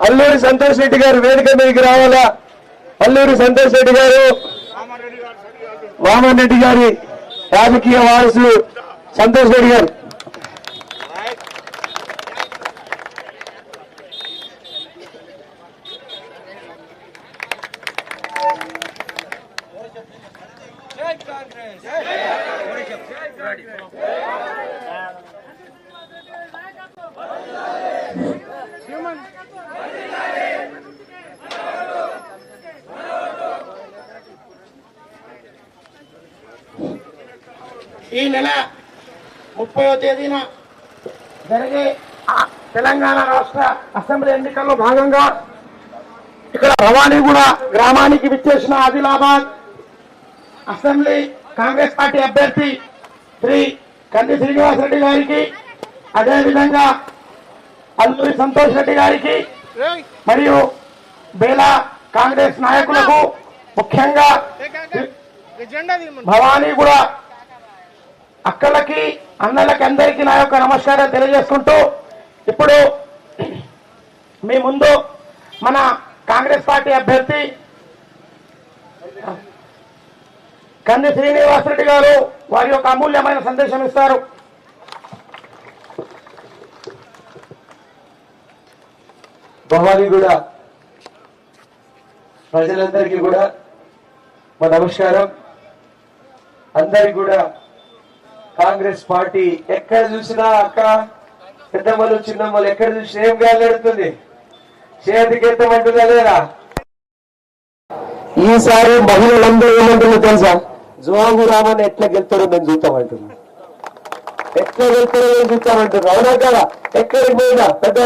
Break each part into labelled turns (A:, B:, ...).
A: అల్లూరి సంతోష్ రెడ్డి గారు వేదిక మీదకి రావాలా? అల్లూరి సంతోష్ రెడ్డి గారు, వామన్ రెడ్డి గారి రాజకీయ వారసులు సంతోష్ రెడ్డి గారు.
B: ఈ నెల 30వ తేదీన జరిగే తెలంగాణ రాష్ట్ర అసెంబ్లీ ఎన్నికల్లో భాగంగా ఇక్కడ భవానీగూడ గ్రామానికి విచ్చేసిన ఆదిలాబాద్ అసెంబ్లీ కాంగ్రెస్ పార్టీ అభ్యర్థి శ్రీ కంది శ్రీనివాసరెడ్డి గారికి, అదేవిధంగా అల్లూరి సంతోష్ రెడ్డి గారికి మరియు బేలా కాంగ్రెస్ నాయకులకు, ముఖ్యంగా భవానీగూడ అక్కలకి అన్నలకి అందరికీ నా యొక్క నమస్కారం తెలియజేసుకుంటూ, ఇప్పుడు మీ ముందు మన కాంగ్రెస్ పార్టీ అభ్యర్థి కంది శ్రీనివాసరెడ్డి గారు వారి యొక్క అమూల్యమైన సందేశం ఇస్తారు.
A: భవానీగూడ ప్రజలందరికీ కూడా మా నమస్కారం. అందరికి కూడా కాంగ్రెస్ పార్టీ ఎక్కడ చూసినా అక్క పెద్దమ్మలు చిన్నమ్మలు ఎక్కడ చూసినా ఏం గాలెడుతుంది, చేతికి ఎత్తమంటుందా లేదా? ఈసారి మహిళలందరూ ఏమంటుందో తెలుసా? జోగు రామని ఎట్లా గెలుతాడో మేము చూస్తామంటున్నాం, ఎట్లా గెలుతాడో మేము చూస్తామంటున్నాం. అవునా కదా? ఎక్కడికి పోయినా, పెద్ద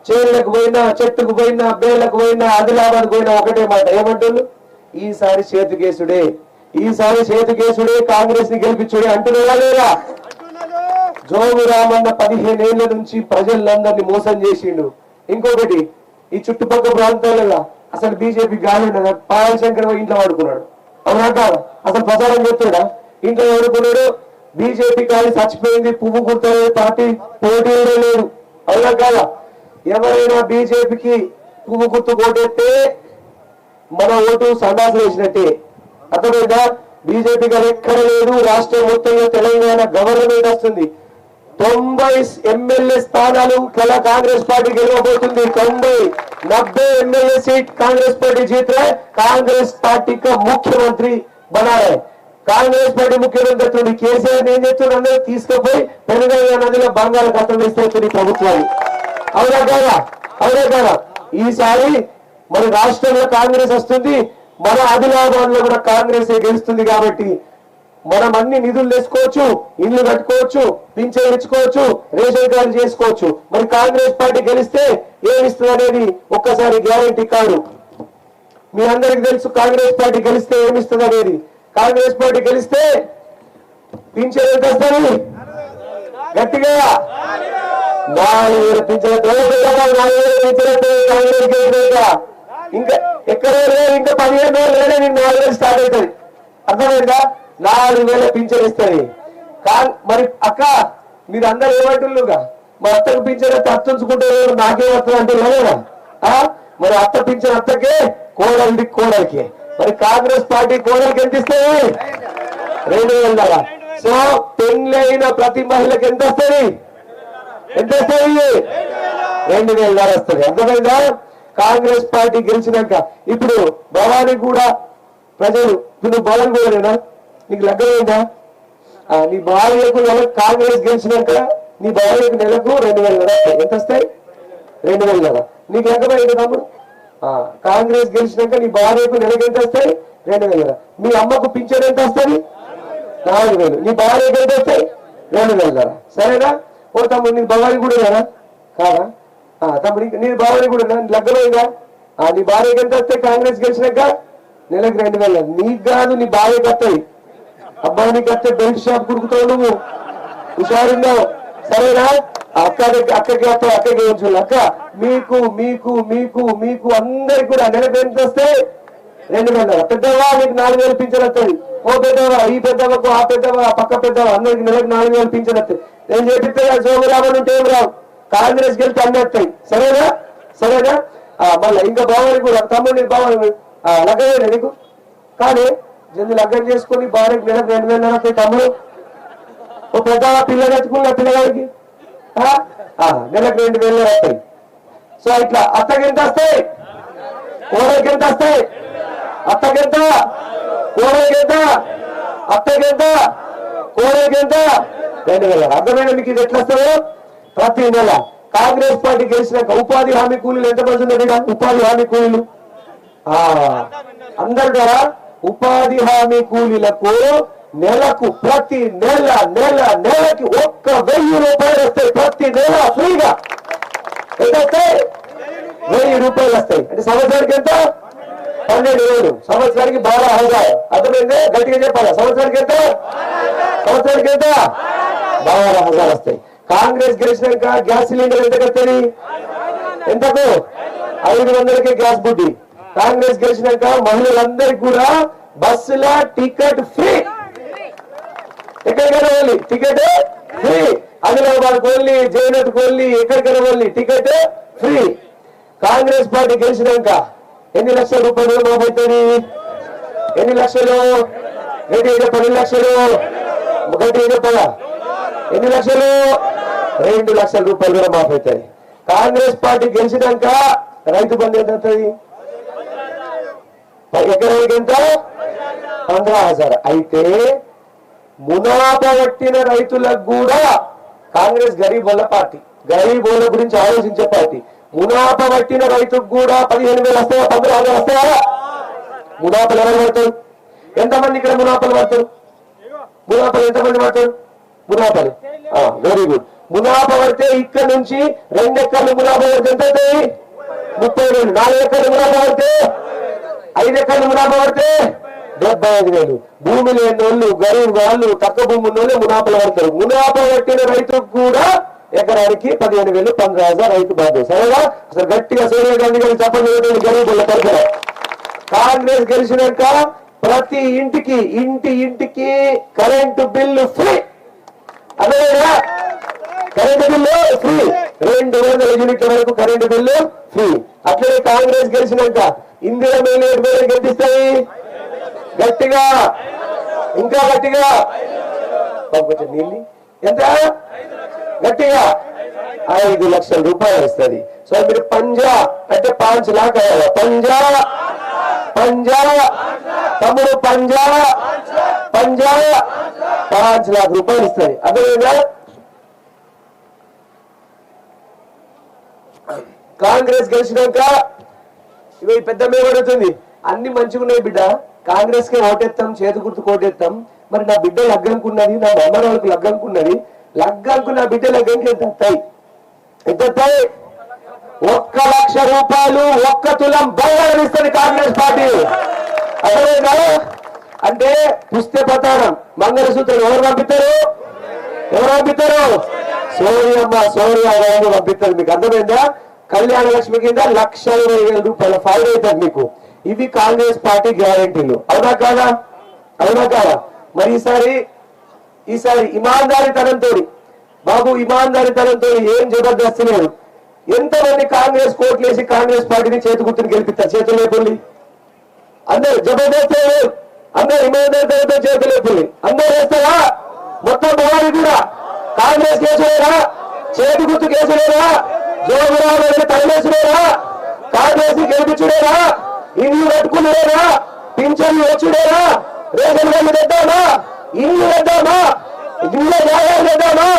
A: చేనులకు పోయినా, చెట్టుకు పోయినా, బేళ్లకు పోయినా, ఆదిలాబాద్ పోయినా ఒకటే మాట ఏమంటున్నారు? ఈసారి చేతికేసుడే, ఈసారి చేతికేసుడే, కాంగ్రెస్ ని గెలిపించుడే అంటున్నారా లేదా? జోగు రామన్న 15 ఏళ్ల నుంచి ప్రజలందరినీ మోసం చేసిండు. ఇంకొకటి, ఈ చుట్టుపక్కల ప్రాంతాలలో అసలు బీజేపీ గాలి ఉండదు. పాయల్ శంకర్ ఇంట్లో వాడుకున్నాడు. అవునా కాదా? అసలు ప్రచారం చేస్తాడా? ఇంట్లో వాడుకున్నాడు. బీజేపీ గాలి చచ్చిపోయింది, పువ్వు గుర్తలే, పార్టీ పోటీ లేదు. అవునా కాదా? ఎవరైనా బీజేపీకి పువ్వు గుర్తు కోటెత్తే మన ఓటు సండాసు వేసినట్టే. అర్థమైందా? బీజేపీ గారు ఎక్కడ లేదు. రాష్ట్రం మొత్తంలో తెలంగాణ గవర్నమెంట్ వస్తుంది. 90 ఎమ్మెల్యే స్థానాలు కాంగ్రెస్ పార్టీ గెలవబోతుంది. 90 एमएलए सीट कांग्रेस पार्टी जीत रहा है. कांग्रेस पार्टी का मुख्यमंत्री बना है. कांग्रेस पार्टी मुख्यमंत्री केसीआर ఏం చేస్తున్నారు? తీసుకుపోయి తెలంగాణ నదిలో బంగాళాఖాతం వేస్తుంది ప్రభుత్వాన్ని. అవునా కాదా? అవునా కాదా? ఈసారి మన రాష్ట్రంలో కాంగ్రెస్ వస్తుంది, మన ఆదిలాబాద్ లో కూడా కాంగ్రెస్ గెలుస్తుంది. కాబట్టి మనం అన్ని నిధులు తెచ్చుకోవచ్చు, ఇల్లు కట్టుకోవచ్చు, పింఛన్ ఇచ్చుకోవచ్చు, రేషన్ కార్డు చేసుకోవచ్చు. మరి కాంగ్రెస్ పార్టీ గెలిస్తే ఏమిస్తుంది అనేది ఒక్కసారి గ్యారంటీ కాదు. మీ అందరికి తెలుసు కాంగ్రెస్ పార్టీ గెలిస్తే ఏమిస్తుంది అనేది. కాంగ్రెస్ పార్టీ గెలిస్తే పింఛన్ ఎంత వస్తుంది? గట్టిగా 4000 పింఛన్. ఇంకా ఎక్కడ ఇంకా 15,000 లేడే నేను 4,000 స్టార్ట్ అవుతుంది. అర్థమైందా? 4,000 పింఛన్ ఇస్తుంది. మరి అక్క మీరు అందరు ఏమంటున్నారుగా, మా అత్తకు పింఛన్ అయితే అత్తుంచుకుంటే నాకేం వస్తుంది అంటే లేదా? మరి అత్త పింఛన్ అత్తకే, కోడలిది కోడలికి. మరి కాంగ్రెస్ పార్టీ కోడలికి ఎంత ఇస్తుంది? 2,000. సో పెళ్ళైన ప్రతి మహిళకి ఎంత వస్తుంది? ఎంత వస్తుంది? 2,000 వస్తుంది. అర్థమైందా? కాంగ్రెస్ పార్టీ గెలిచినాక ఇప్పుడు భవానీగూడ ప్రజలు, నువ్వు భవానీగూడనేనా? నీకు లగ్గమైందా? నీ భార్యకు నెలకు కాంగ్రెస్ గెలిచినాక నీ భార్యకు నెలకు 2,000 ఎంత వస్తాయి? 2,000. నీకు లగ్గమైంది తమ్ముడు? కాంగ్రెస్ గెలిచినాక నీ భార్యకు నెలకు ఎంత వస్తాయి? 2,000. మీ అమ్మకు పింఛన్ ఎంత వస్తుంది? 4,000. నీ భార్యకు ఎంత వస్తాయి? 2,000. సరేనా? ఓ తమ్ముడు నీకు భవానీగూడేనా? కాదా? తమ్ముడు నీ భార్యగూడ లగ్గమైందా? నీ భార్యకు ఎంత వస్తాయి కాంగ్రెస్ గెలిచినాక? నెలకు 2,000. నీకు కాదు, నీ భార్యకు వస్తాయి. అబ్బాయి నీకు వస్తే బెల్ట్ షాప్ కుడుకుతావు, నువ్వు హుషారున్నావు. సరేనా? అక్కకి వస్తావు, అక్కకి ఉంచు. అక్క మీకు మీకు మీకు మీకు అందరికి కూడా నెలకు ఎంత వస్తే? 2,000. పెద్దవా నీకు 4,000 పింఛన్ వస్తుంది. ఓ పెద్దవా ఈ పెద్దవకు ఆ పెద్దవా పక్క పెద్దవా అందరికి నెలకు 4,000 పింఛన్ వస్తాయి. నేను చేపిస్తే జోగురామని ఉంటే ఏం రావు, కాంగ్రెస్ గెలిస్తే అన్ని వస్తాయి. సరేనా సరేనా మళ్ళీ ఇంకా బావని కూడా తమ్ముడిని బావని లగ్గమే నీకు కానీ జల్ది లగ్గం చేసుకుని భార్యకి నెలకు 2,000 వస్తాయి. తమ్ముడు ఓ పెద్ద పిల్లలు ఎత్తుకున్న పిల్లగాడికి నెలకు 2,000 వస్తాయి. సో ఇట్లా అత్తకి ఎంత వస్తాయి, కోడలికి ఎంత వస్తాయి, అత్తకెంత కోడలికి ఎంత, అత్తకెంత కోడలికి ఎంత 2,000. అర్థమైన మీకు ఇది ఎట్లా వస్తుందో ప్రతి నెల. కాంగ్రెస్ పార్టీ గెలిచినాక ఉపాధి హామీ కూలీలు ఎంతమంది ఉన్నారు? ఉపాధి హామీ కూలీలు అందరు కదా. ఉపాధి హామీ కూలీలకు నెలకు ప్రతి నెలకి 1,000 రూపాయలు వస్తాయి. ప్రతి నెల ఫ్రీగా ఎంత వస్తాయి? 1,000 రూపాయలు వస్తాయి. అంటే సంవత్సరానికి ఎంత? 12,000. సంవత్సరానికి 12,000. అర్థమైంది? గట్టిగా చెప్పాలి. సంవత్సరానికి ఎంత? సంవత్సరానికి ఎంత? 12,000 వస్తాయి. కాంగ్రెస్ గెలిచినాక గ్యాస్ సిలిండర్ ఎంతకు వస్తుంది? ఎంతకు? 500కే గ్యాస్ బుడ్డి. కాంగ్రెస్ గెలిచినాక మహిళలందరికీ కూడా బస్సుల టికెట్ ఫ్రీ. ఎక్కడికైనా వెళ్ళి టికెట్ ఫ్రీ. ఆదిలాబాద్ కోల్లి, జైనత్ కోల్లి, ఎక్కడికైనా వెళ్ళి టికెట్ ఫ్రీ. కాంగ్రెస్ పార్టీ గెలిచినాక ఎన్ని లక్షల రూపాయలు మాపవుతుంది? ఎన్ని లక్షలు? గట్టి 10 లక్షలు. గట్టి చెప్పదా? ఎన్ని లక్షలు? 2 లక్షల రూపాయలు కూడా మాపవుతాయి. కాంగ్రెస్ పార్టీ గెలిచినాక రైతు బంధు ఎంత అవుతుంది? ఎకరానికి ఎంత? 15,000. అయితే మునాపా పట్టిన రైతులకు కూడా కాంగ్రెస్ గరీబోళ్ళ పార్టీ, గరీబోళ్ళ గురించి ఆలోచించే పార్టీ. మునాపా పట్టిన రైతుకు కూడా 15,000 వస్తాయా? 15,000 వస్తాయా? మునాపలు ఎవరు పడతారు? ఎంతమంది ఇక్కడ మునాపలు పడతారు? మునాపలు ఎంతమంది పడతారు? మునాపలు వెరీ గుడ్. మునాపా పడితే ఇక్కడ నుంచి 2 ఎకర్లు మునాపా పడితే ఎంత అవుతాయి? 30,000. 4 ఎకర్లు మునాపా పడితే 5 ఎకర్లు మునాపా పడితే 75,000. భూమి లేని వాళ్ళు, గరీబ్ వాళ్ళు, తక్కువ భూమి ఉన్న వాళ్ళు మునాపలు పడతారు. మునాపా పట్టిన రైతుకు కూడా ఎకరానికి 15,000, 15,000 రైతు బాధ్యత. సరేనా? అసలు గట్టిగా సోనియా గాంధీ గారికి చెప్పండి. గరీబుల తరఫున కాంగ్రెస్ గెలిచినాక ప్రతి ఇంటికి కరెంటు బిల్లు ఫ్రీ. అదేనా? Current bill free. 200 యూనిట్ల వరకు కరెంటు బిల్లు ఫ్రీ. అట్లనే కాంగ్రెస్ గెలిచినాక ఇందిరా మేలు గెలిపిస్తాయి. గట్టిగా ఇంకా గట్టిగా కొంచెం నీళ్ళు ఎంత గట్టిగా 5 లక్షల రూపాయలు వస్తుంది. సో మీరు పంజా అంటే 5 లాక్ అయ్యారా? పంజా తమ్ముడు పంజా 5 లాక్ రూపాయలు ఇస్తుంది. అదేవిధంగా కాంగ్రెస్ గెలిచినాక ఇవి పెద్ద మేమడుతుంది. అన్ని మంచిగా ఉన్నాయి బిడ్డ, కాంగ్రెస్ కి ఓటెత్తాం, చేతి గుర్తు కోటెత్తాం. మరి నా బిడ్డ లగ్గనుకున్నది, నా మనవరాలకు లగ్గనుకున్నది, లగ్గంకు నా బిడ్డ లగ్గంకి ఎంత వస్తాయి? 1,00,000 రూపాయలు 1 తులం బంగారం ఇస్తుంది కాంగ్రెస్ పార్టీ. అదేనా? అంటే పుస్తక ప్రకారం మంగళసూత్రం ఎవరు పంపిస్తారు? సోనియా గాంధీ పంపిస్తారు. మీకు అర్థమైందా? కళ్యాణ లక్ష్మి కింద 1,20,000 రూపాయల ఫైల్ అవుతుంది మీకు. ఇవి కాంగ్రెస్ పార్టీ గ్యారంటీలు. అవునా కాదా? మరి ఈసారి ఇమాందారితనంతో బాబు, ఇమాందారితనంతో ఏం జబర్దస్త్ లేదు. ఎంతమంది కాంగ్రెస్ కోట్లేసి కాంగ్రెస్ పార్టీని చేతి గుర్తుని గెలిపిస్తారు? చేతులు లేపుల్లి. అందరు జబర్దస్త్, అందరు ఇమాందారితనంతో చేతులు లేపుల్లి. అందరు వేస్తారా? మొత్తం భవాని కూడా కాంగ్రెస్ కేసులేరా? చేతి గుర్తు కేసులేరా? జోగురామని తరలేసులేరా? కాంగ్రెస్ గెలిపించుడేరా? ఇల్లు కట్టుకునేరా? పింఛన్లు వచ్చుడేరా? Ration card తెద్దామా? ఇల్లు తెద్దామా? ఇళ్ళ జాగాలు తెద్దామా?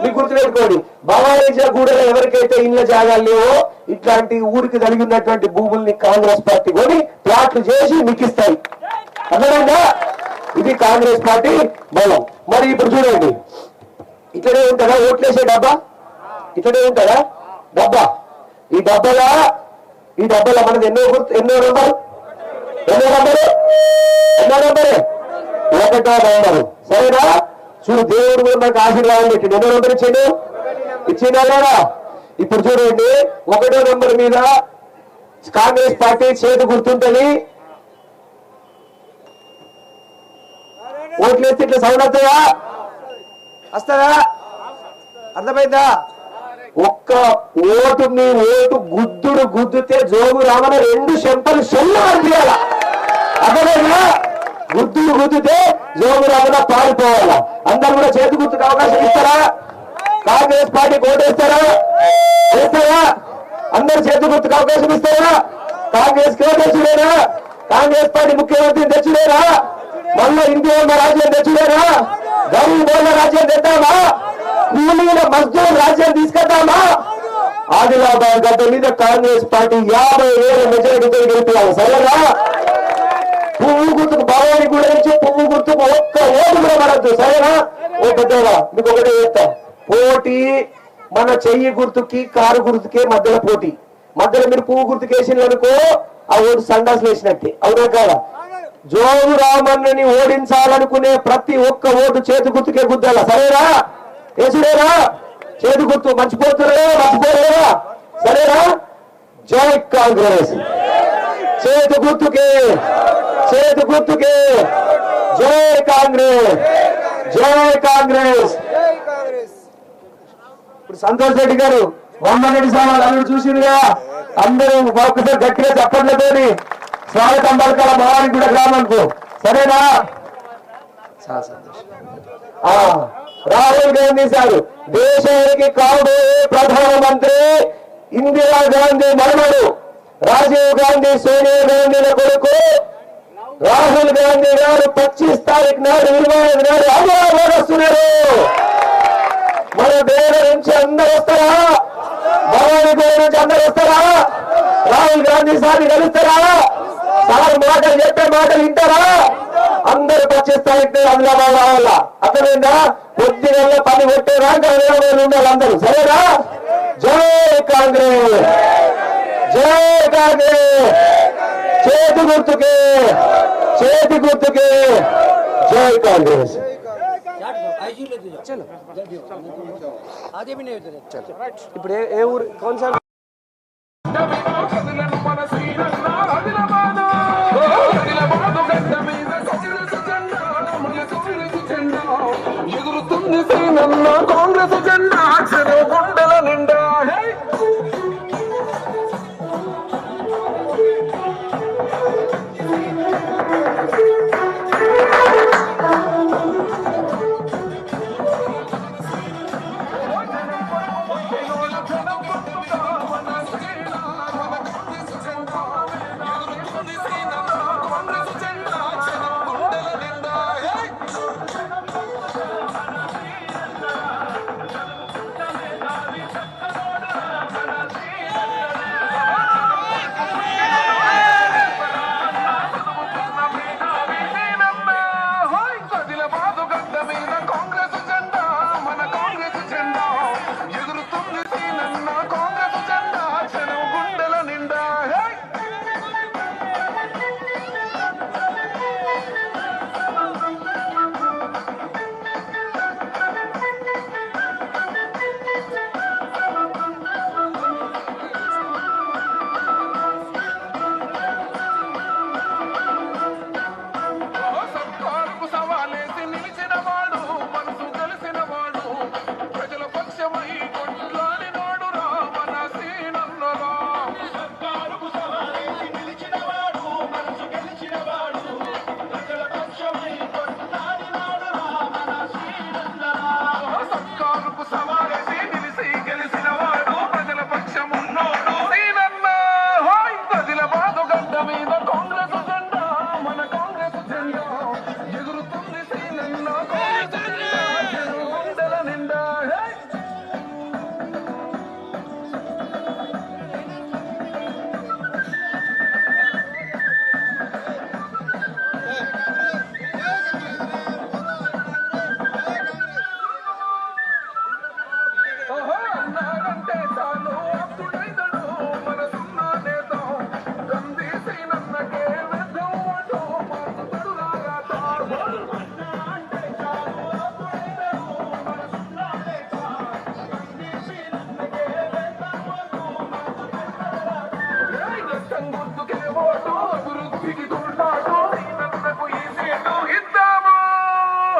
A: మీకు గుర్తుపెట్టుకోండి, భవానీ గూడలో ఎవరికైతే ఇళ్ళ జాగాలు లేవో ఇట్లాంటి ఊరికి కలిగి ఉన్నటువంటి భూముల్ని కాంగ్రెస్ పార్టీ కొని ప్లాట్లు చేసి మీకు ఇస్తాయి. అర్థమైందా? ఇది కాంగ్రెస్ పార్టీ బలం. మరి ఇప్పుడు చూడండి, ఇట్లనే ఉంటుందా ఓట్లేసే డబ్బా? ఇట్లనే ఉంటుందా డబ్బా? ఈ డబ్బాలో మనది ఎన్నో నంబరు? 1వ నంబరే. సరేనా? చూడు, దేవుడు కూడా మనకు ఆశీర్వాదం పెట్టిండు. ఎన్నో నంబర్ ఇచ్చిందా లేదా? ఇప్పుడు చూడండి, 1వ నంబర్ మీద కాంగ్రెస్ పార్టీ చేతి గుర్తుంటది. ఓట్లు వేస్తే ఇట్లా సౌండ్ వస్తుందా? వస్తుందా? అర్థమైందా? ఒక్క ఓటు మీ ఓటు గుద్దితే జోగు రామన 2 చెంపలు చెల్లు అనిపించాల. అర్థమైందా? గుద్దితే జోగు రామన పారిపోవాలా. అందరూ కూడా చేతి గుర్తుకు అవకాశం ఇస్తారా? కాంగ్రెస్ పార్టీకి ఓటేస్తారా? వేస్తారా? అందరు చేతి గుర్తుకు అవకాశం ఇస్తారా? కాంగ్రెస్ కి తెచ్చులేరా? కాంగ్రెస్ పార్టీ ముఖ్యమంత్రిని తెచ్చులేరా? మళ్ళీ ఇందిరమ్మ రాజ్యం తెచ్చులేరా? గరీబోళ్ళ రాజ్యం తెద్దామా? కూలీల మజ్దూర్ రాజ్యం తీసుకెళ్తామా? ఆదిలాబాద్ గడ్డ మీద కాంగ్రెస్ పార్టీ 50,000 మెజారిటీతో గెలిపించాలి. సరేనా? పువ్వు గుర్తుకు భవాని కూడా నుంచి పువ్వు గుర్తుకు ఒక్క ఓటు కూడా పడద్దు. సరేనా? ఓ పెద్దగా మీకు ఒకటే చెప్తా, పోటీ మన చెయ్యి గుర్తుకి కారు గుర్తుకే మధ్యలో పోటీ. మధ్యలో మీరు పువ్వు గుర్తుకు వేసిననుకో ఆ ఓటు సండాస్ వేసినట్టే. అవునా కాదా? జోగు రామన్నని ఓడించాలనుకునే ప్రతి ఒక్క ఓటు చేతి గుర్తుకే గుద్దాల. సరేనా? వేసుడేనా? చేతి గుర్తు మర్చిపోలేరా? సరేనా? జై కాంగ్రెస్. చేతి గుర్తుకే జై కాంగ్రెస్. ఇప్పుడు సంతోష్ రెడ్డి గారు రెడ్డి సామాన్ అందరూ చూసిందిగా. అందరూ ఒక్కసారి గట్టిగా చెప్పట్లేదని స్వాగతం పలకాల భవాని కూడా గ్రామానికి. సరేనా? రాహుల్ గాంధీ సార్ దేశానికి కాబోయే ప్రధానమంత్రి ఇందిరా గాంధీ మనవడు, రాజీవ్ గాంధీ సోనియా గాంధీల కొడుకు రాహుల్ గాంధీ గారు 25 తారీఖు నాడు 25 నాడు అమరావతి వస్తున్నారు. మన దేశ నుంచి అందరూ వస్తారా? భవానీ పేరు నుంచి అందరూ వస్తారా? రాహుల్ గాంధీ సార్ని కలుస్తారా? సార్ మాటలు చెప్పే మాటలు వింటారా? అందరూ 25 తారీఖు ఆదిలాబాద్ రావాలా. అర్థమైందా? కొద్దిగా పని కొట్టేదాకా ఆదిలాబాద్ ఉండాలి అందరూ. సరేనా? జై కాంగ్రెస్. చేతి గుర్తుకే జై కాంగ్రెస్. ఇప్పుడు ఏ ఊరు కౌన్ సార్?
C: కాంగ్రెస్ జెండా గుండెల నిండా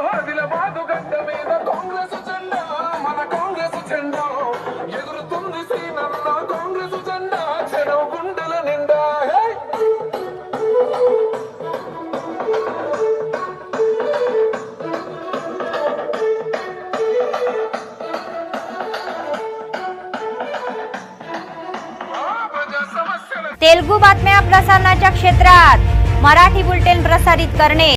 C: ఆదిలాబాదు గడ్డ మీద కాంగ్రెస్ జెండా, మన కాంగ్రెస్ జెండా ఎగురుతుంది సీనన్న కాంగ్రెస్ జెండా చెరవ గుండెల నిండా. హే!
D: तेलुगू बातम्या प्रसारणाच्या क्षेत्रात मराठी बुलेटिन प्रसारित करणे